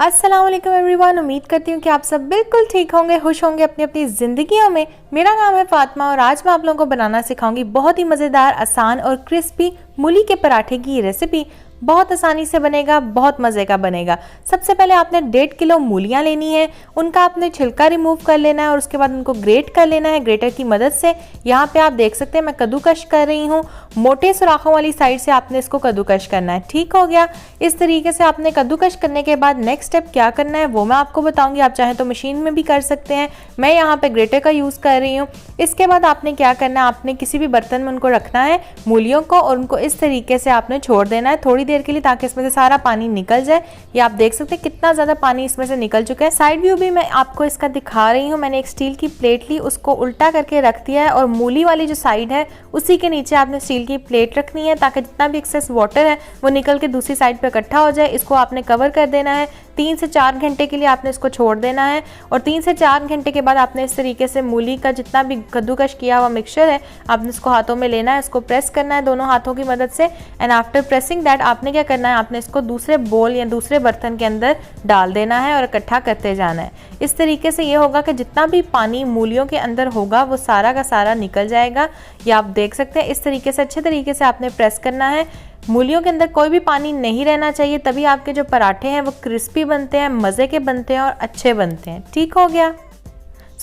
अस्सलाम वालेकुम एवरीवन। उम्मीद करती हूँ कि आप सब बिल्कुल ठीक होंगे, खुश होंगे अपनी अपनी ज़िंदगियों में। मेरा नाम है फातिमा और आज मैं आप लोगों को बनाना सिखाऊंगी बहुत ही मज़ेदार, आसान और क्रिस्पी मूली के पराठे की रेसिपी। बहुत आसानी से बनेगा, बहुत मज़े का बनेगा। सबसे पहले आपने 1.5 किलो मूलियाँ लेनी है, उनका आपने छिलका रिमूव कर लेना है और उसके बाद उनको ग्रेट कर लेना है ग्रेटर की मदद से। यहाँ पे आप देख सकते हैं मैं कद्दूकश कर रही हूँ, मोटे सुराखों वाली साइड से आपने इसको कद्दूकश करना है। ठीक हो गया। इस तरीके से आपने कद्दूकश करने के बाद नेक्स्ट स्टेप क्या करना है वो मैं आपको बताऊंगी। आप चाहें तो मशीन में भी कर सकते हैं, मैं यहाँ पे ग्रेटर का यूज़ कर रही हूँ। इसके बाद आपने क्या करना है, आपने किसी भी बर्तन में उनको रखना है मूलियों को और उनको इस तरीके से आपने छोड़ देना है थोड़ी देर के लिए, ताकि इसमें से सारा पानी निकल जाए। ये आप देख सकते हैं कितना ज़्यादा पानी इसमें से निकल चुका है। साइड व्यू भी मैं आपको इसका दिखा रही हूँ। मैंने एक स्टील की प्लेट ली, उसको उल्टा करके रख दिया है और मूली वाली जो साइड है उसी के नीचे आपने स्टील की प्लेट रखनी है, ताकि जितना भी एक्सेस वाटर है वो निकल के दूसरी साइड पे इकट्ठा हो जाए। इसको आपने कवर कर देना है। 3 से 4 घंटे के लिए आपने इसको छोड़ देना है और 3 से 4 घंटे के बाद आपने इस तरीके से मूली का जितना भी कद्दूकश किया हुआ मिक्सचर है आपने इसको हाथों में लेना है, इसको प्रेस करना है दोनों हाथों की मदद से। एंड आफ्टर प्रेसिंग दैट आपने क्या करना है, आपने इसको दूसरे बोल या दूसरे बर्तन के अंदर डाल देना है और इकट्ठा करते जाना है। इस तरीके से ये होगा कि जितना भी पानी मूलियों के अंदर होगा वो सारा का सारा निकल जाएगा। ये आप देख सकते हैं इस तरीके से अच्छे तरीके से आपने प्रेस करना है। मूलियों के अंदर कोई भी पानी नहीं रहना चाहिए, तभी आपके जो पराठे हैं वो क्रिस्पी बनते हैं, मज़े के बनते हैं और अच्छे बनते हैं। ठीक हो गया।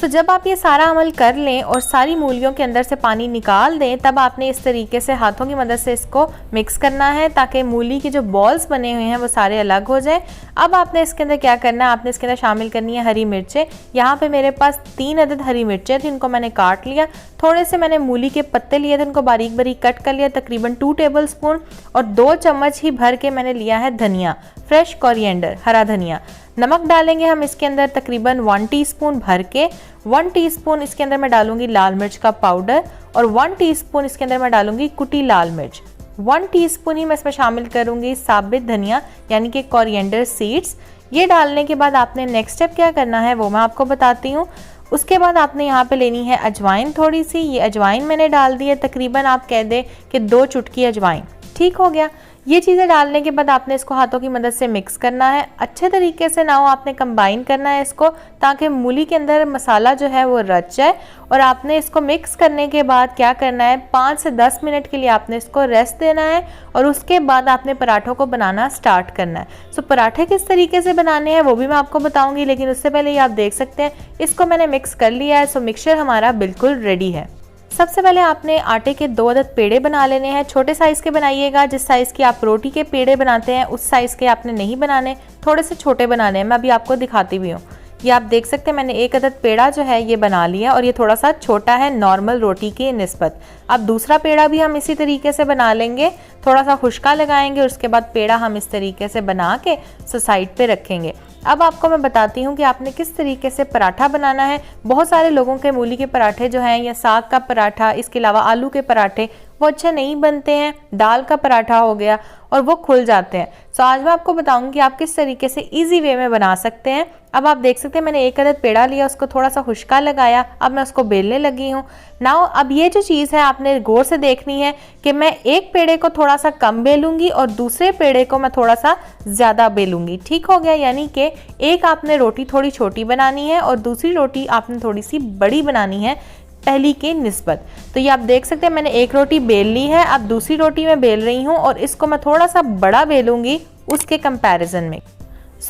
जब आप ये सारा अमल कर लें और सारी मूलियों के अंदर से पानी निकाल दें, तब आपने इस तरीके से हाथों की मदद से इसको मिक्स करना है ताकि मूली की जो बॉल्स बने हुए हैं वो सारे अलग हो जाए। अब आपने इसके अंदर क्या करना है, आपने इसके अंदर शामिल करनी है हरी मिर्चें। यहाँ पे मेरे पास 3 अदद हरी मिर्चें थी, इनको मैंने काट लिया। थोड़े से मैंने मूली के पत्ते लिए थे, उनको बारीक बारीक कट कर लिया, तकरीबन 2 टेबल स्पून। और 2 चम्मच ही भर के मैंने लिया है धनिया, फ्रेश कोरिएंडर, हरा धनिया। नमक डालेंगे हम इसके अंदर तकरीबन 1 टीस्पून भर के। 1 टीस्पून इसके अंदर मैं डालूंगी लाल मिर्च का पाउडर और 1 टीस्पून इसके अंदर मैं डालूंगी कुटी लाल मिर्च। 1 टीस्पून ही मैं इसमें शामिल करूंगी साबित धनिया यानी कि कोरिएंडर सीड्स। ये डालने के बाद आपने नेक्स्ट स्टेप क्या करना है वो मैं आपको बताती हूँ। उसके बाद आपने यहाँ पे लेनी है अजवाइन थोड़ी सी। ये अजवाइन मैंने डाल दी है, तकरीबन आप कह दें कि 2 चुटकी अजवाइन। ठीक हो गया। ये चीज़ें डालने के बाद आपने इसको हाथों की मदद से मिक्स करना है अच्छे तरीके से। नाउ आपने कंबाइन करना है इसको, ताकि मूली के अंदर मसाला जो है वो रच जाए। और आपने इसको मिक्स करने के बाद क्या करना है, 5 से 10 मिनट के लिए आपने इसको रेस्ट देना है और उसके बाद आपने पराठों को बनाना स्टार्ट करना है। पराठे किस तरीके से बनाने हैं वो भी मैं आपको बताऊँगी, लेकिन उससे पहले ये आप देख सकते हैं इसको मैंने मिक्स कर लिया है। मिक्सचर हमारा बिल्कुल रेडी है। सबसे पहले आपने आटे के 2 अदद पेड़े बना लेने हैं। छोटे साइज़ के बनाइएगा, जिस साइज़ के आप रोटी के पेड़े बनाते हैं उस साइज़ के आपने नहीं बनाने, थोड़े से छोटे बनाने हैं। मैं अभी आपको दिखाती भी हूँ। ये आप देख सकते हैं मैंने 1 अदद पेड़ा जो है ये बना लिया और ये थोड़ा सा छोटा है नॉर्मल रोटी की निस्बत। अब दूसरा पेड़ा भी हम इसी तरीके से बना लेंगे, थोड़ा सा खुश्का लगाएंगे और उसके बाद पेड़ा हम इस तरीके से बना के साइड पे रखेंगे। अब आपको मैं बताती हूँ कि आपने किस तरीके से पराठा बनाना है। बहुत सारे लोगों के मूली के पराठे जो हैं या साग का पराठा, इसके अलावा आलू के पराठे वो अच्छे नहीं बनते हैं। दाल का पराठा हो गया और वो खुल जाते हैं। आज मैं आपको बताऊंगी कि आप किस तरीके से इजी वे में बना सकते हैं। अब आप देख सकते हैं मैंने 1 अदद पेड़ा लिया, उसको थोड़ा सा खुश्का लगाया, अब मैं उसको बेलने लगी हूँ। नाउ अब ये जो चीज़ है आपने गौर से देखनी है कि मैं एक पेड़े को थोड़ा सा कम बेलूंगी और दूसरे पेड़े को मैं थोड़ा सा ज़्यादा बेलूंगी। ठीक हो गया। यानी कि एक आपने रोटी थोड़ी छोटी बनानी है और दूसरी रोटी आपने थोड़ी सी बड़ी बनानी है पहली की निस्बत। तो ये आप देख सकते हैं मैंने एक रोटी बेल ली है, अब दूसरी रोटी मैं बेल रही हूँ और इसको मैं थोड़ा सा बड़ा बेलूंगी उसके कंपैरिजन में।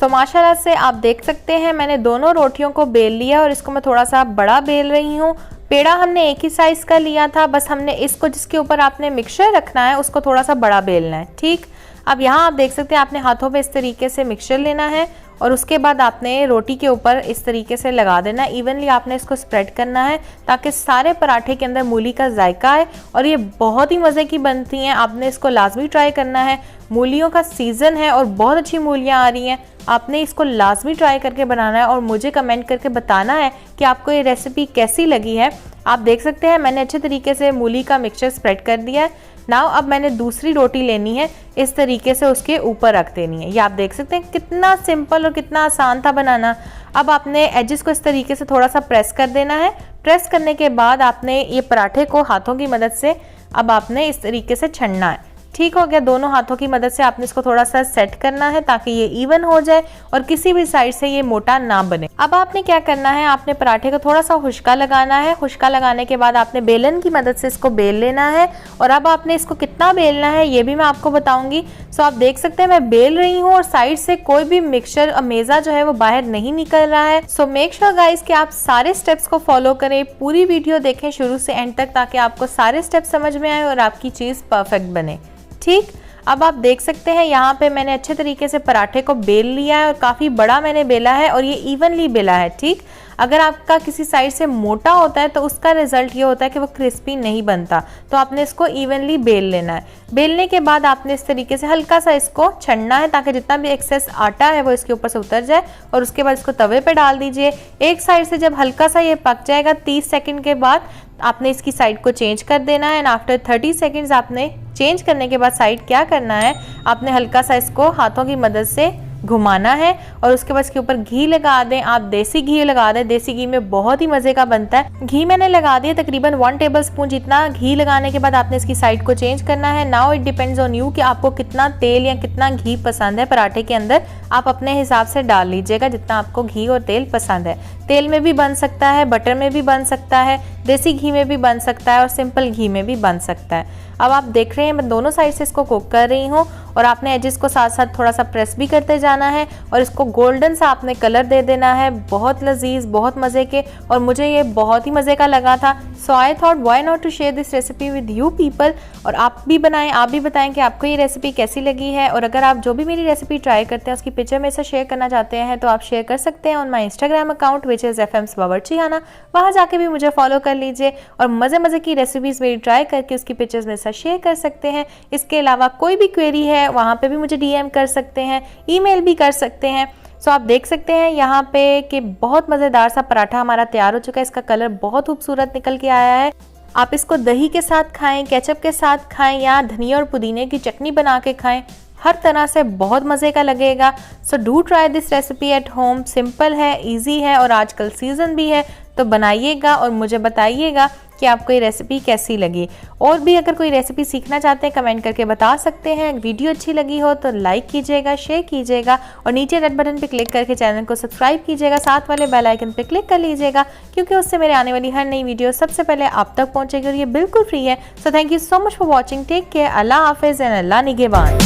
माशाल्लाह से आप देख सकते हैं मैंने दोनों रोटियों को बेल लिया और इसको मैं थोड़ा सा बड़ा बेल रही हूँ। पेड़ा हमने एक ही साइज़ का लिया था, बस हमने इसको जिसके ऊपर आपने मिक्सचर रखना है उसको थोड़ा सा बड़ा बेलना है। ठीक। अब यहाँ आप देख सकते हैं आपने हाथों पे इस तरीके से मिक्सचर लेना है और उसके बाद आपने रोटी के ऊपर इस तरीके से लगा देना है। इवनली आपने इसको स्प्रेड करना है ताकि सारे पराठे के अंदर मूली का जायका आए और ये बहुत ही मज़े की बनती हैं। आपने इसको लाजमी ट्राई करना है। मूलियों का सीज़न है और बहुत अच्छी मूलियाँ आ रही हैं, आपने इसको लाजमी ट्राई करके बनाना है और मुझे कमेंट करके बताना है कि आपको ये रेसिपी कैसी लगी है। आप देख सकते हैं मैंने अच्छे तरीके से मूली का मिक्सचर स्प्रेड कर दिया है। नाउ अब मैंने दूसरी रोटी लेनी है, इस तरीके से उसके ऊपर रख देनी है। ये आप देख सकते हैं कितना सिंपल और कितना आसान था बनाना। अब आपने एजेस को इस तरीके से थोड़ा सा प्रेस कर देना है। प्रेस करने के बाद आपने ये पराठे को हाथों की मदद से अब आपने इस तरीके से छनना है। ठीक हो गया। दोनों हाथों की मदद से आपने इसको थोड़ा सा सेट करना है ताकि ये इवन हो जाए और किसी भी साइड से ये मोटा ना बने। अब आपने क्या करना है, आपने पराठे को थोड़ा सा खुश्का लगाना है। खुश्का लगाने के बाद आपने बेलन की मदद से इसको बेल लेना है और अब आपने इसको कितना बेलना है ये भी मैं आपको बताऊंगी। सो आप देख सकते हैं मैं बेल रही हूँ और साइड से कोई भी मिक्सचर अमेजा जो है वो बाहर नहीं निकल रहा है। सो मेक श्योर गाइस कि आप सारे स्टेप्स को फॉलो करें, पूरी वीडियो देखें शुरू से एंड तक ताकि आपको सारे स्टेप्स समझ में आए और आपकी चीज़ परफेक्ट बने। ठीक, अब आप देख सकते हैं यहाँ पे मैंने अच्छे तरीके से पराठे को बेल लिया है और काफ़ी बड़ा मैंने बेला है और ये इवनली बेला है। ठीक, अगर आपका किसी साइड से मोटा होता है तो उसका रिजल्ट ये होता है कि वो क्रिस्पी नहीं बनता, तो आपने इसको इवनली बेल लेना है। बेलने के बाद आपने इस तरीके से हल्का सा इसको छनना है ताकि जितना भी एक्सेस आटा है वो इसके ऊपर से उतर जाए और उसके बाद इसको तवे पे डाल दीजिए। एक साइड से जब हल्का सा ये पक जाएगा 30 सेकंड के बाद आपने इसकी साइड को चेंज कर देना है एंड आफ्टर 30 सेकंड्स आपने चेंज करने के बाद साइड क्या करना है, आपने हल्का सा इसको हाथों की मदद से घुमाना है और उसके बाद इसके ऊपर घी लगा दें। आप देसी घी लगा दें, देसी घी में बहुत ही मज़े का बनता है। घी मैंने लगा दिया तकरीबन 1 टेबलस्पून जितना। घी लगाने के बाद आपने इसकी साइड को चेंज करना है। Now it depends on you कि आपको कितना तेल या कितना घी पसंद है पराठे के अंदर, आप अपने हिसाब से डाल लीजिएगा जितना आपको घी और तेल पसंद है। तेल में भी बन सकता है, बटर में भी बन सकता है, देसी घी में भी बन सकता है और सिंपल घी में भी बन सकता है। अब आप देख रहे हैं मैं दोनों साइड से इसको कुक कर रही हूँ और आपने एजेस को साथ साथ थोड़ा सा प्रेस भी करते जाना है और इसको गोल्डन सा आपने कलर दे देना है। बहुत लजीज, बहुत मज़े के और मुझे ये बहुत ही मज़े का लगा था। So I thought why not to share this recipe with you people. और आप भी बनाएं, आप भी बताएं कि आपको ये रेसिपी कैसी लगी है और अगर आप जो भी मेरी रेसिपी ट्राई करते हैं उसकी पिक्चर मेरे साथ शेयर करना चाहते हैं तो आप शेयर कर सकते हैं on my Instagram account which is FMs बावर्ची खाना। वहाँ जाके भी मुझे फॉलो कर लीजिए और मज़े की रेसिपीज़ मेरी ट्राई करके उसकी पिक्चर्स मेरे साथ शेयर कर सकते हैं। इसके अलावा कोई भी क्वेरी है वहाँ पे भी मुझे DM कर सकते हैं, ईमेल भी कर सकते हैं। सो आप देख सकते हैं यहाँ पे कि बहुत मज़ेदार सा पराठा हमारा तैयार हो चुका है। इसका कलर बहुत खूबसूरत निकल के आया है। आप इसको दही के साथ खाएं, केचप के साथ खाएं या धनिया और पुदीने की चटनी बना के खाएं, हर तरह से बहुत मज़े का लगेगा। So do try this recipe at home. Simple है, इजी है और आजकल सीज़न भी है, तो बनाइएगा और मुझे बताइएगा कि आपको ये रेसिपी कैसी लगी। और भी अगर कोई रेसिपी सीखना चाहते हैं कमेंट करके बता सकते हैं। वीडियो अच्छी लगी हो तो लाइक कीजिएगा, शेयर कीजिएगा और नीचे रेड बटन पे क्लिक करके चैनल को सब्सक्राइब कीजिएगा। साथ वाले बेल आइकन पे क्लिक कर लीजिएगा क्योंकि उससे मेरे आने वाली हर नई वीडियो सबसे पहले आप तक पहुंचेगी और ये बिल्कुल फ्री है। So thank you so much for watching. Take care, अल्लाह हाफिज़ एंड अल्लाह निगहबान।